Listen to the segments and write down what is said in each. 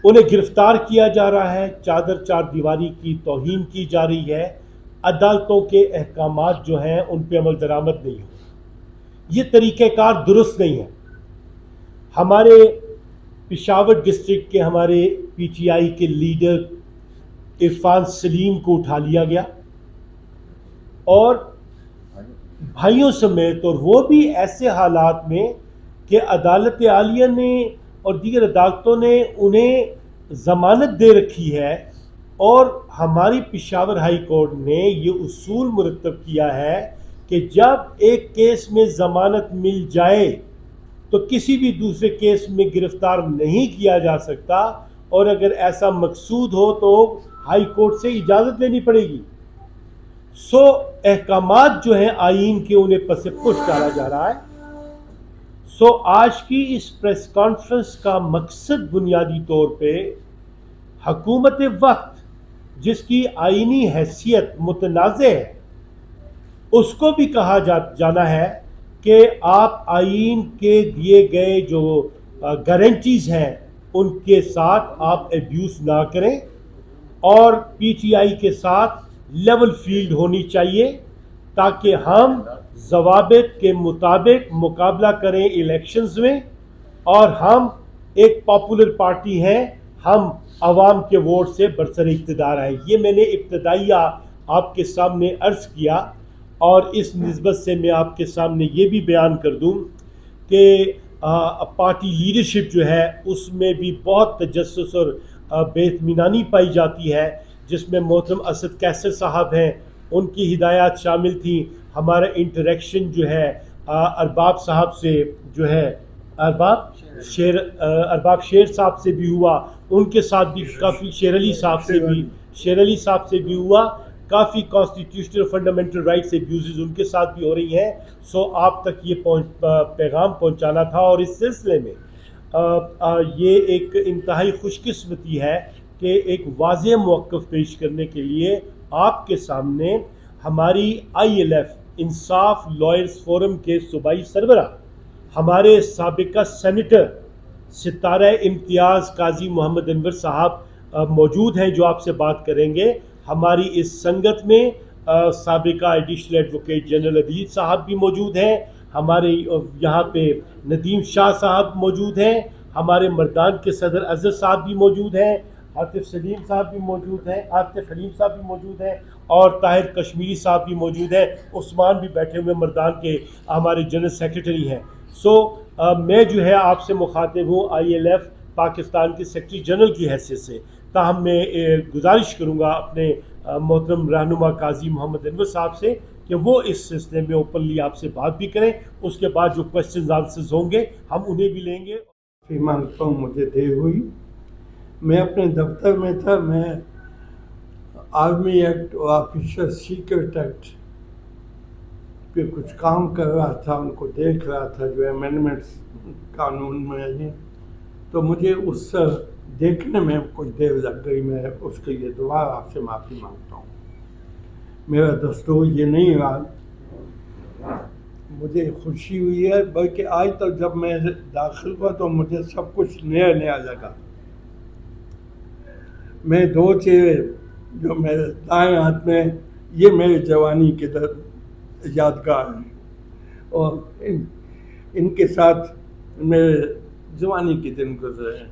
انہیں گرفتار کیا جا رہا ہے، چادر چار دیواری کی توہین کی جا رہی ہے، عدالتوں کے احکامات جو ہیں ان پہ عمل درآمد نہیں ہو، یہ طریقہ کار درست نہیں ہے۔ ہمارے پشاور ڈسٹرکٹ کے ہمارے پی ٹی آئی کے لیڈر عرفان سلیم کو اٹھا لیا گیا اور بھائیوں سمیت، اور وہ بھی ایسے حالات میں کہ عدالت عالیہ نے اور دیگر عدالتوں نے انہیں ضمانت دے رکھی ہے، اور ہماری پشاور ہائی کورٹ نے یہ اصول مرتب کیا ہے کہ جب ایک کیس میں ضمانت مل جائے تو کسی بھی دوسرے کیس میں گرفتار نہیں کیا جا سکتا، اور اگر ایسا مقصود ہو تو ہائی کورٹ سے اجازت لینی پڑے گی۔ سو احکامات جو ہیں آئین کے انہیں پس پش ڈالا جا رہا ہے۔ سو آج کی اس پریس کانفرنس کا مقصد بنیادی طور پہ حکومت وقت جس کی آئینی حیثیت متنازع ہے اس کو بھی کہا جانا ہے کہ آپ آئین کے دیے گئے جو گارنٹیز ہیں ان کے ساتھ آپ ایبیوز نہ کریں، اور پی ٹی آئی کے ساتھ لیول فیلڈ ہونی چاہیے تاکہ ہم ضوابط کے مطابق مقابلہ کریں الیکشنز میں، اور ہم ایک پاپولر پارٹی ہیں، ہم عوام کے ووٹ سے برسر اقتدار ہیں۔ یہ میں نے ابتدائیہ آپ کے سامنے عرض کیا، اور اس نسبت سے میں آپ کے سامنے یہ بھی بیان کر دوں کہ پارٹی لیڈرشپ جو ہے اس میں بھی بہت تجسس اور بے اطمینانی پائی جاتی ہے، جس میں محترم اسد کیسر صاحب ہیں، ان کی ہدایات شامل تھیں۔ ہمارا انٹریکشن جو ہے ارباب صاحب سے جو ہے ارباب شیر صاحب سے بھی ہوا، ان کے ساتھ بھی کافی شیر علی صاحب سے بھی ہوا، کافی کانسٹیٹیوشنل فنڈامنٹل رائٹس ایبیوزز ان کے ساتھ بھی ہو رہی ہیں۔ سو آپ تک یہ پیغام پہنچانا تھا، اور اس سلسلے میں یہ ایک انتہائی خوش قسمتی ہے کہ ایک واضح موقف پیش کرنے کے لیے آپ کے سامنے ہماری آئی ایل ایف انصاف لائرز فورم کے صوبائی سربراہ، ہمارے سابقہ سینیٹر ستارہ امتیاز قاضی محمد انور صاحب موجود ہیں جو آپ سے بات کریں گے۔ ہماری اس سنگت میں سابقہ ایڈیشنل ایڈوکیٹ جنرل عدیل صاحب بھی موجود ہیں، ہمارے یہاں پہ ندیم شاہ صاحب موجود ہیں، ہمارے مردان کے صدر اظہر صاحب بھی موجود ہیں، عاطف حلیم صاحب بھی موجود ہیں، اور طاہر کشمیری صاحب بھی موجود ہیں، عثمان بھی بیٹھے ہوئے مردان کے ہمارے جنرل سیکرٹری ہیں۔ سو میں جو ہے آپ سے مخاطب ہوں آئی ایل ایف پاکستان کے سیکرٹری جنرل کی حیثیت سے، تاہم میں گزارش کروں گا اپنے محترم رہنما قاضی محمد انور صاحب سے کہ وہ اس سلسلے میں اوپنلی آپ سے بات بھی کریں، اس کے بعد جو کوشچنز آنسرز ہوں گے ہم انہیں بھی لیں گے۔ مانگتا ہوں مجھے دیر ہوئی، میں اپنے دفتر میں تھا، میں آرمی ایکٹ اور آفیسر سیکرٹ ایکٹ پہ کچھ کام کر رہا تھا، ان کو دیکھ رہا تھا جو امینڈمنٹس قانون میں ہیں، تو مجھے اس دیکھنے میں کچھ دیر لگ گئی، میں اس کے لیے دوبارہ آپ سے معافی مانگتا ہوں۔ میرا دستور یہ نہیں رہا، مجھے خوشی ہوئی ہے، بلکہ آج تک جب میں داخل ہوا تو مجھے سب کچھ نیا نیا لگا۔ میں دو چہرے جو میرے دائیں ہاتھ میں، یہ میرے جوانی کے یادگار ہیں، اور ان کے ساتھ میرے جوانی کے دن گزرے ہیں۔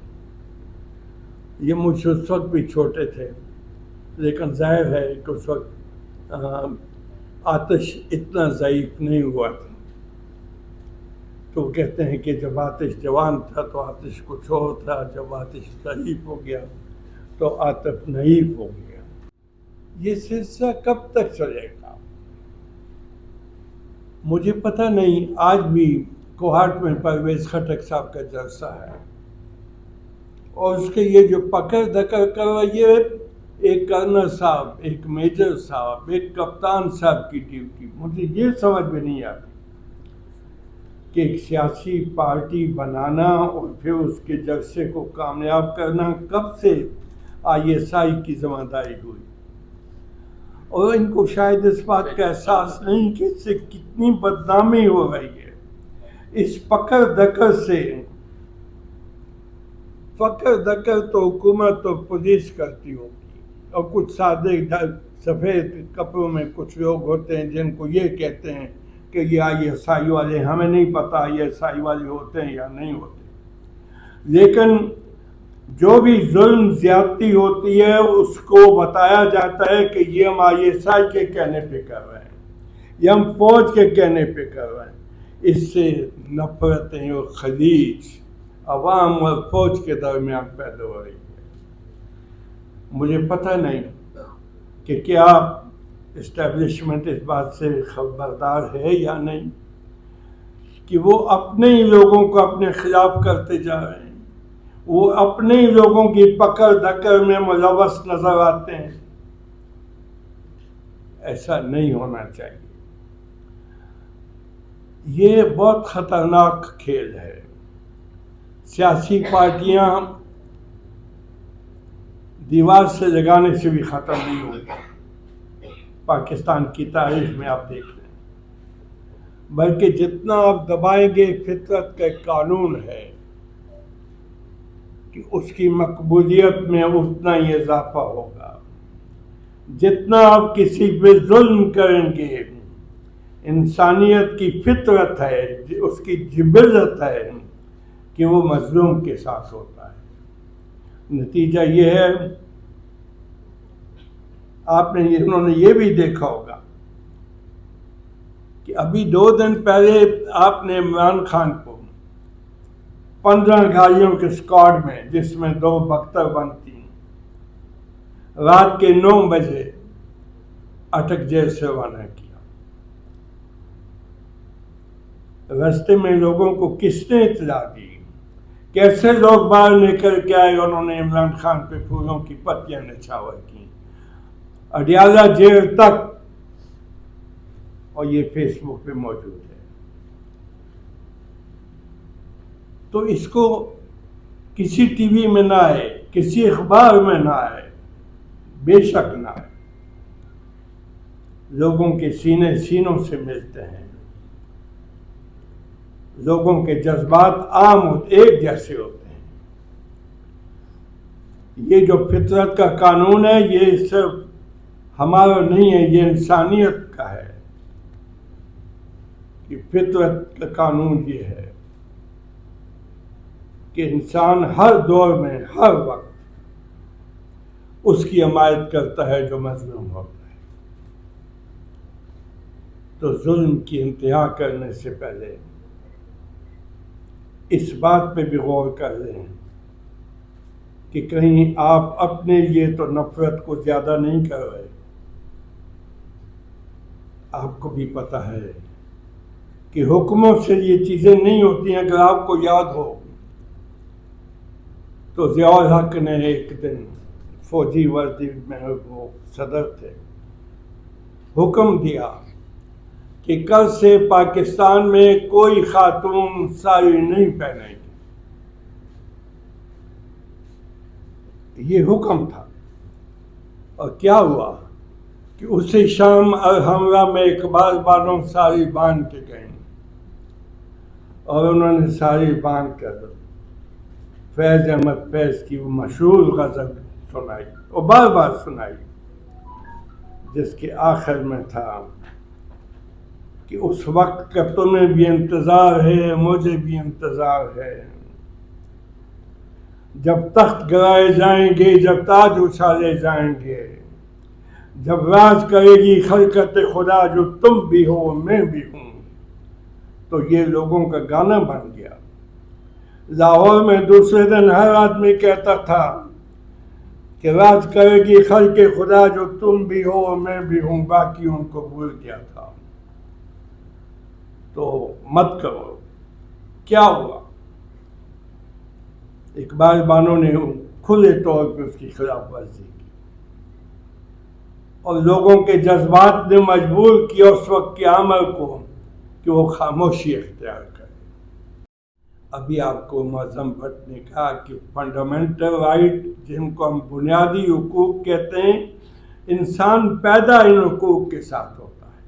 یہ مجھ اس وقت بھی چھوٹے تھے، لیکن ظاہر ہے کہ اس وقت آتش اتنا ضعیف نہیں ہوا تھا۔ تو وہ کہتے ہیں کہ جب آتش جوان تھا تو آتش کچھ اور تھا، جب آتش ضعیف ہو گیا تو آتش نحیف ہو گیا۔ یہ سلسلہ کب تک چلے گا مجھے پتہ نہیں۔ آج بھی کوہاٹ میں پرویز خٹک صاحب کا جلسہ ہے، اور اس کے یہ جو پکڑ دکڑ کر رہی ہے، ایک کرنل صاحب، ایک میجر صاحب، ایک کپتان صاحب کی ڈیوٹی، مجھے یہ سمجھ میں نہیں آتی کہ ایک سیاسی پارٹی بنانا اور پھر اس کے جلسے کو کامیاب کرنا کب سے آئی ایس آئی کی ذمہ داری ہوئی، اور ان کو شاید اس بات کا احساس نہیں کہ اس سے کتنی بدنامی ہو رہی ہے۔ اس پکڑ دکڑ سے فقر دکر تو حکومت اور پولیس کرتی ہوگی، اور کچھ سادے سفید کپڑوں میں کچھ لوگ ہوتے ہیں جن کو یہ کہتے ہیں کہ یہ ISI والے، ہمیں نہیں پتہ ISI والے ہوتے ہیں یا نہیں ہوتے، لیکن جو بھی ظلم زیادتی ہوتی ہے اس کو بتایا جاتا ہے کہ یہ ہم ISI کے کہنے پہ کر رہے ہیں، یہ ہم فوج کے کہنے پہ کر رہے ہیں۔ اس سے نفرتیں اور خلیج عوام اور فوج کے درمیان پیدا ہو رہی ہے۔ مجھے پتہ نہیں کہ کیا اسٹیبلشمنٹ اس بات سے خبردار ہے یا نہیں کہ وہ اپنے ہی لوگوں کو اپنے خلاف کرتے جا رہے ہیں، وہ اپنے ہی لوگوں کی پکڑ دھکڑ میں ملوث نظر آتے ہیں۔ ایسا نہیں ہونا چاہیے، یہ بہت خطرناک کھیل ہے۔ سیاسی پارٹیاں دیوار سے لگانے سے بھی ختم نہیں ہوتی، پاکستان کی تاریخ میں آپ دیکھ لیں، بلکہ جتنا آپ دبائیں گے فطرت کا ایک قانون ہے کہ اس کی مقبولیت میں اتنا ہی اضافہ ہوگا۔ جتنا آپ کسی پہ ظلم کریں گے، انسانیت کی فطرت ہے، اس کی جبلت ہے کہ وہ مظلوم کے ساتھ ہوتا ہے۔ نتیجہ یہ ہے، انہوں نے یہ بھی دیکھا ہوگا کہ ابھی 2 دن پہلے آپ نے عمران خان کو 15 گاڑیوں کے اسکواڈ میں، جس میں 2 بختر بند تھیں، رات کے 9 بجے اٹک جیل سے روانہ کیا۔ راستے میں لوگوں کو کس نے اطلاع دی، کیسے لوگ باہر نکل کے آئے، انہوں نے عمران خان پہ پھولوں کی پتیاں نچھاور کی، اڈیالہ جیل تک، اور یہ فیس بک پہ موجود ہے۔ تو اس کو کسی ٹی وی میں نہ آئے، کسی اخبار میں نہ آئے، بے شک نہ آئے، لوگوں کے سینے سینوں سے ملتے ہیں، لوگوں کے جذبات عام ایک جیسے ہوتے ہیں۔ یہ جو فطرت کا قانون ہے، یہ صرف ہمارا نہیں ہے، یہ انسانیت کا ہے کہ فطرت کا قانون یہ ہے کہ انسان ہر دور میں، ہر وقت اس کی حمایت کرتا ہے جو مظلوم ہوتا ہے۔ تو ظلم کی انتہا کرنے سے پہلے اس بات پہ بھی غور کر لیں کہ کہیں آپ اپنے لیے تو نفرت کو زیادہ نہیں کر رہے۔ آپ کو بھی پتہ ہے کہ حکموں سے یہ چیزیں نہیں ہوتی ہیں۔ اگر آپ کو یاد ہو تو ضیاء الحق نے ایک دن فوجی وردی میں، وہ صدر تھے، حکم دیا کہ کل سے پاکستان میں کوئی خاتون ساری نہیں پہنے گی۔ یہ حکم تھا، اور کیا ہوا کہ اسی شام الحمرہ میں اقبال بانو ساری باندھ کے گئیں، اور انہوں نے ساری باندھ کر فیض احمد فیض کی وہ مشہور غزل سنائی، اور بار بار سنائی، جس کے آخر میں تھا کہ اس وقت کا تمہیں بھی انتظار ہے، مجھے بھی انتظار ہے، جب تخت گرائے جائیں گے، جب تاج اچھالے جائیں گے، جب راج کرے گی خلقت خدا، جو تم بھی ہو میں بھی ہوں۔ تو یہ لوگوں کا گانا بن گیا۔ لاہور میں دوسرے دن ہر آدمی کہتا تھا کہ راج کرے گی خلق خدا، جو تم بھی ہو میں بھی ہوں، باقی ان کو بھول گیا تھا۔ تو مت کرو۔ کیا ہوا؟ اقبال بانو نے کھلے طور پہ اس کی خلاف ورزی کی، اور لوگوں کے جذبات نے مجبور کیا اس وقت کے عمل کو کہ وہ خاموشی اختیار کرے۔ ابھی آپ کو معظم بھٹ نے کہا کہ فنڈامنٹل رائٹ، جن کو ہم بنیادی حقوق کہتے ہیں، انسان پیدا ان حقوق کے ساتھ ہوتا ہے۔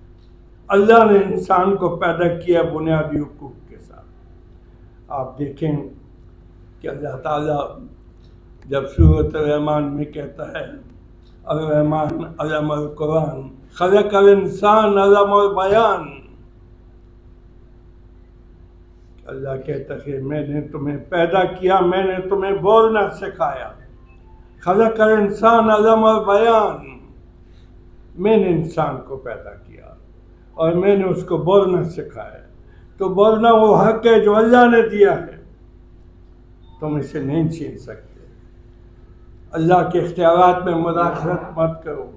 اللہ نے انسان کو پیدا کیا بنیادی حقوق کے ساتھ۔ آپ دیکھیں کہ اللہ تعالیٰ جب سورۃ الرحمن میں کہتا ہے الرحمن علم القرآن خلق الانسان علم البیان، اللہ کہتا ہے میں نے تمہیں پیدا کیا، میں نے تمہیں بولنا سکھایا، خلق الانسان علم البیان، میں نے انسان کو پیدا کیا اور میں نے اس کو بولنا سکھایا۔ تو بولنا وہ حق ہے جو اللہ نے دیا ہے، تم اسے نہیں چھین سکتے۔ اللہ کے اختیارات میں مداخلت مت کرو۔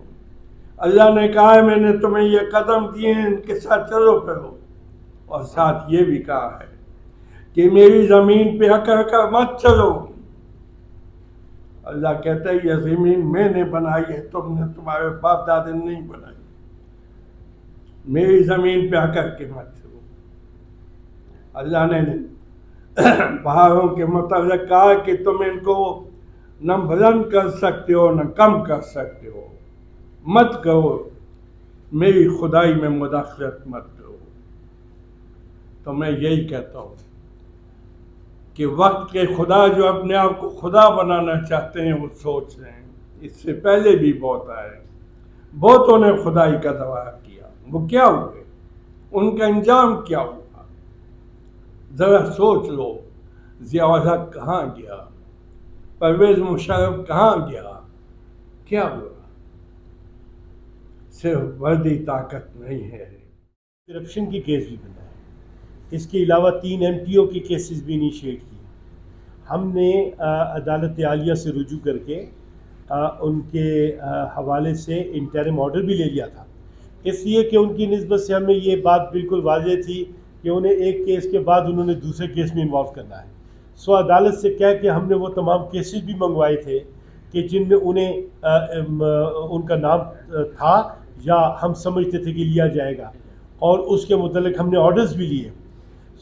اللہ نے کہا ہے میں نے تمہیں یہ قدم دیے ہیں، ان کے ساتھ چلو پھرو، اور ساتھ یہ بھی کہا ہے کہ میری زمین پہ اکڑ کر مت چلو۔ اللہ کہتا ہے یہ زمین میں نے بنائی ہے، تم نے، تمہارے باپ دادے نے نہیں بنائی، میری زمین پہ اکڑ کے مت چلو۔ اللہ نے پہاڑوں کے متعلق کہا کہ تم ان کو نہ بلند کر سکتے ہو نہ کم کر سکتے ہو، مت کرو، میری خدائی میں مداخلت مت کرو۔ تو میں یہی کہتا ہوں کہ وقت کے خدا جو اپنے آپ کو خدا بنانا چاہتے ہیں وہ سوچ رہے ہیں، اس سے پہلے بھی بہت آئے، بہتوں نے خدائی کا دعویٰ کیا، وہ کیا ہوئے، ان کا انجام کیا ہوا؟ ذرا سوچ لو، ضیاء الحق کہاں گیا، پرویز مشرف کہاں گیا، کیا ہوا؟ صرف وردی طاقت نہیں ہے۔ کرپشن کی کیس بھی بنا ہے، اس کے علاوہ 3 MPO کی کیسز بھی انیشیٹ کی۔ ہم نے عدالت عالیہ سے رجوع کر کے ان کے حوالے سے انٹرم آرڈر بھی لے لیا تھا، اس لیے کہ ان کی نسبت سے ہمیں یہ بات بالکل واضح تھی کہ انہیں ایک کیس کے بعد انہوں نے دوسرے کیس میں انوالو کرنا ہے۔ سو عدالت سے کہہ کے ہم نے وہ تمام کیسز بھی منگوائے تھے کہ جن میں انہیں ان کا نام تھا یا ہم سمجھتے تھے کہ لیا جائے گا، اور اس کے متعلق ہم نے آرڈرز بھی لیے۔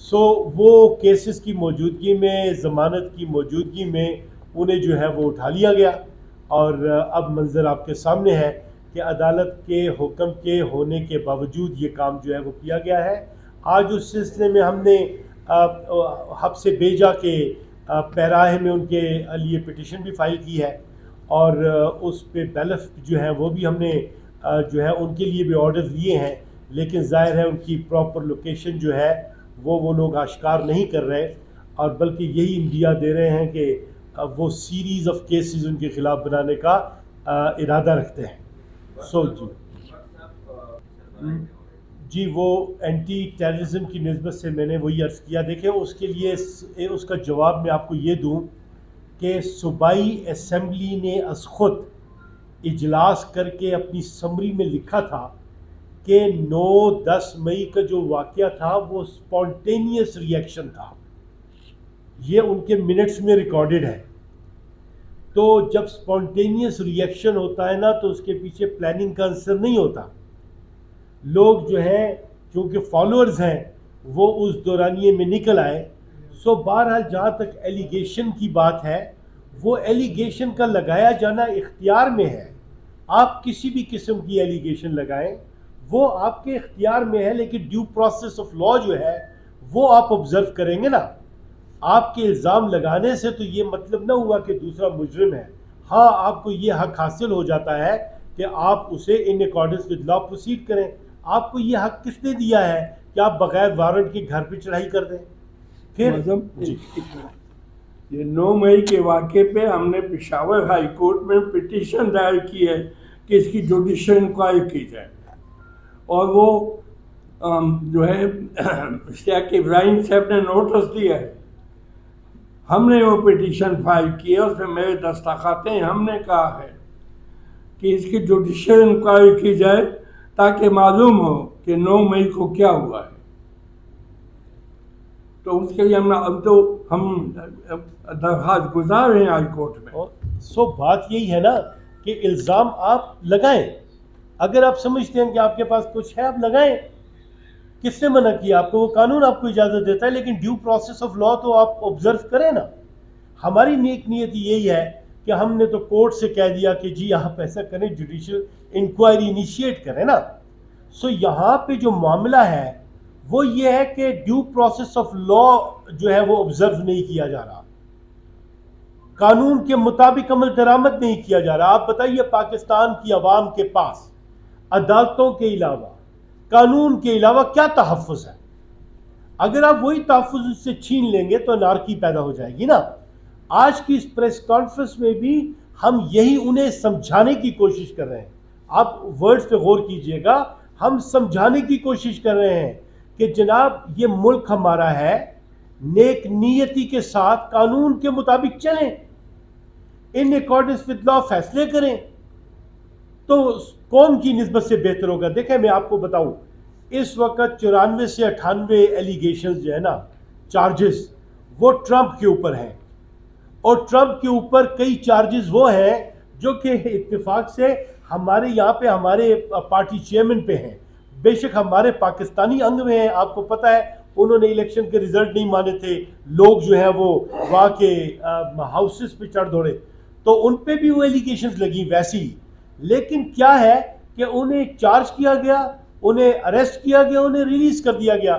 سو وہ کیسز کی موجودگی میں، ضمانت کی موجودگی میں انہیں جو ہے وہ اٹھا لیا گیا، اور اب منظر آپ کے سامنے ہے کہ عدالت کے حکم کے ہونے کے باوجود یہ کام جو ہے وہ کیا گیا ہے۔ آج اس سلسلے میں ہم نے حب سے بھیجا کے پیراہ میں ان کے لیے پٹیشن بھی فائل کی ہے، اور اس پہ بیلف جو ہے وہ بھی ہم نے جو ہے ان کے لیے بھی آرڈرز لیے ہیں، لیکن ظاہر ہے ان کی پراپر لوکیشن جو ہے وہ لوگ آشکار نہیں کر رہے، اور بلکہ یہی اندیا دے رہے ہیں کہ وہ سیریز آف کیسز ان کے خلاف بنانے کا ارادہ رکھتے ہیں۔ سو جی وہ اینٹی ٹیررزم کی نسبت سے میں نے وہی عرض کیا۔ دیکھیں اس کے لیے اس کا جواب میں آپ کو یہ دوں کہ صوبائی اسمبلی نے از خود اجلاس کر کے اپنی سمری میں لکھا تھا کہ 9-10 مئی کا جو واقعہ تھا وہ سپونٹینیس ریئیکشن تھا، یہ ان کے منٹس میں ریکارڈڈ ہے۔ تو جب سپونٹینیس ریئیکشن ہوتا ہے نا تو اس کے پیچھے پلاننگ کا عنصر نہیں ہوتا، لوگ جو ہیں چونکہ فالوورز ہیں وہ اس دورانیے میں نکل آئے۔ سو بہرحال جہاں تک ایلیگیشن کی بات ہے، وہ ایلیگیشن کا لگایا جانا اختیار میں ہے، آپ کسی بھی قسم کی ایلیگیشن لگائیں وہ آپ کے اختیار میں ہے، لیکن ڈیو پروسیس آف لا جو ہے وہ آپ آبزرو کریں گے نا۔ آپ کے الزام لگانے سے تو یہ مطلب نہ ہوا کہ دوسرا مجرم ہے، ہاں آپ کو یہ حق حاصل ہو جاتا ہے کہ آپ اسے in accordance with law proceed کریں۔ آپ کو یہ حق کس نے دیا ہے کہ آپ بغیر وارنٹ کے گھر پہ چڑھائی کر دیں؟ پھر یہ 9 مئی کے واقعے پہ ہم نے پشاور ہائی کورٹ میں پٹیشن دائر کی ہے کہ اس کی جوڈیشل انکوائری کی جائے، اور وہ جو ہے شیخ ابراہیم صاحب نے نوٹس دیا ہے، ہم نے وہ پٹیشن فائل کی ہے، اس میں میرے دستخط ہیں، ہم نے کہا ہے کہ اس کی جوڈیشل انکوائری کی جائے تاکہ معلوم ہو کہ 9 مئی کو کیا ہوا ہے۔ تو اس کے لیے ہم درخواست گزار ہیں ہائی کورٹ میں۔ سو بات یہی ہے نا کہ الزام آپ لگائیں، اگر آپ سمجھتے ہیں کہ آپ کے پاس کچھ ہے آپ لگائیں، کس نے منع کیا آپ کو؟ وہ قانون آپ کو اجازت دیتا ہے، لیکن ڈیو پروسیس آف لا تو آپ آبزرو کریں نا۔ ہماری نیک نیت یہی ہے کہ ہم نے تو کورٹ سے کہہ دیا کہ جی آپ ایسا کریں، جوڈیشل انکوائری انیشیٹ کریں نا۔ سو یہاں پہ جو معاملہ ہے وہ یہ ہے کہ ڈیو پروسیس آف لا جو ہے وہ آبزرو نہیں کیا جا رہا۔ قانون کے مطابق عمل درآمد نہیں کیا جا رہا. آپ بتائیے پاکستان کی عوام کے پاس عدالتوں کے علاوہ قانون کے علاوہ کیا تحفظ ہے؟ اگر آپ وہی تحفظ اس سے چھین لیں گے تو انارکی پیدا ہو جائے گی نا. آج کی اس پریس کانفرنس میں بھی ہم یہی انہیں سمجھانے کی کوشش کر رہے ہیں. آپ ورڈز پہ غور کیجئے گا. ہم سمجھانے کی کوشش کر رہے ہیں کہ جناب یہ ملک ہمارا ہے, نیک نیتی کے ساتھ قانون کے مطابق چلیں, ان اکارڈنس ود لا فیصلے کریں تو قوم کی نسبت سے بہتر ہوگا. دیکھیں میں آپ کو بتاؤں, اس وقت 94 سے 98 ایلیگیشنز جو ہے نا, چارجز, وہ ٹرمپ کے اوپر ہیں, اور ٹرمپ کے اوپر کئی چارجز وہ ہیں جو کہ اتفاق سے ہمارے یہاں پہ ہمارے پارٹی چیئرمین پہ ہیں. بے شک ہمارے پاکستانی انگ میں ہیں, آپ کو پتہ ہے انہوں نے الیکشن کے ریزلٹ نہیں مانے تھے, لوگ جو ہیں وہ وہاں کے ہاؤسز پہ چڑھ دوڑے, تو ان پہ بھی وہ ایلیگیشنز لگی ویسی. لیکن کیا ہے کہ انہیں چارج کیا گیا, انہیں اریسٹ کیا گیا, انہیں ریلیز کر دیا گیا,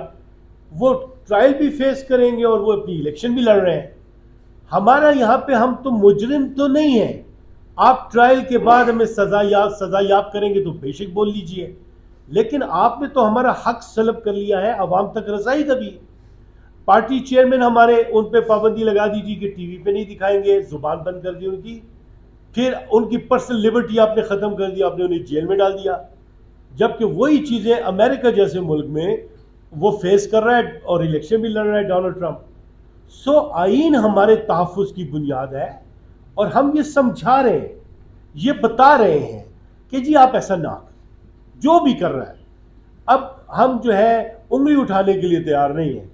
وہ ٹرائل بھی فیس کریں گے اور وہ اپنی الیکشن بھی لڑ رہے ہیں. ہمارا یہاں پہ ہم تو مجرم تو نہیں ہیں, آپ ٹرائل کے بعد ہمیں سزا یاب کریں گے تو بے شک بول لیجئے, لیکن آپ نے تو ہمارا حق سلب کر لیا ہے عوام تک رسائی کا بھی. پارٹی چیئرمین ہمارے, ان پہ پابندی لگا دیجیے کہ ٹی وی پہ نہیں دکھائیں گے, زبان بند کر دی ان کی, پھر ان کی پرسنل لبرٹی آپ نے ختم کر دیا, آپ نے انہیں جیل میں ڈال دیا, جبکہ وہی چیزیں امریکہ جیسے ملک میں وہ فیس کر رہا ہے اور الیکشن بھی لڑ رہا ہے ڈونلڈ ٹرمپ. سو آئین ہمارے تحفظ کی بنیاد ہے, اور ہم یہ سمجھا رہے ہیں, یہ بتا رہے ہیں کہ جی آپ ایسا نہ کریں, جو بھی کر رہا ہے. اب ہم جو ہے انگلی اٹھانے کے لیے تیار نہیں ہیں,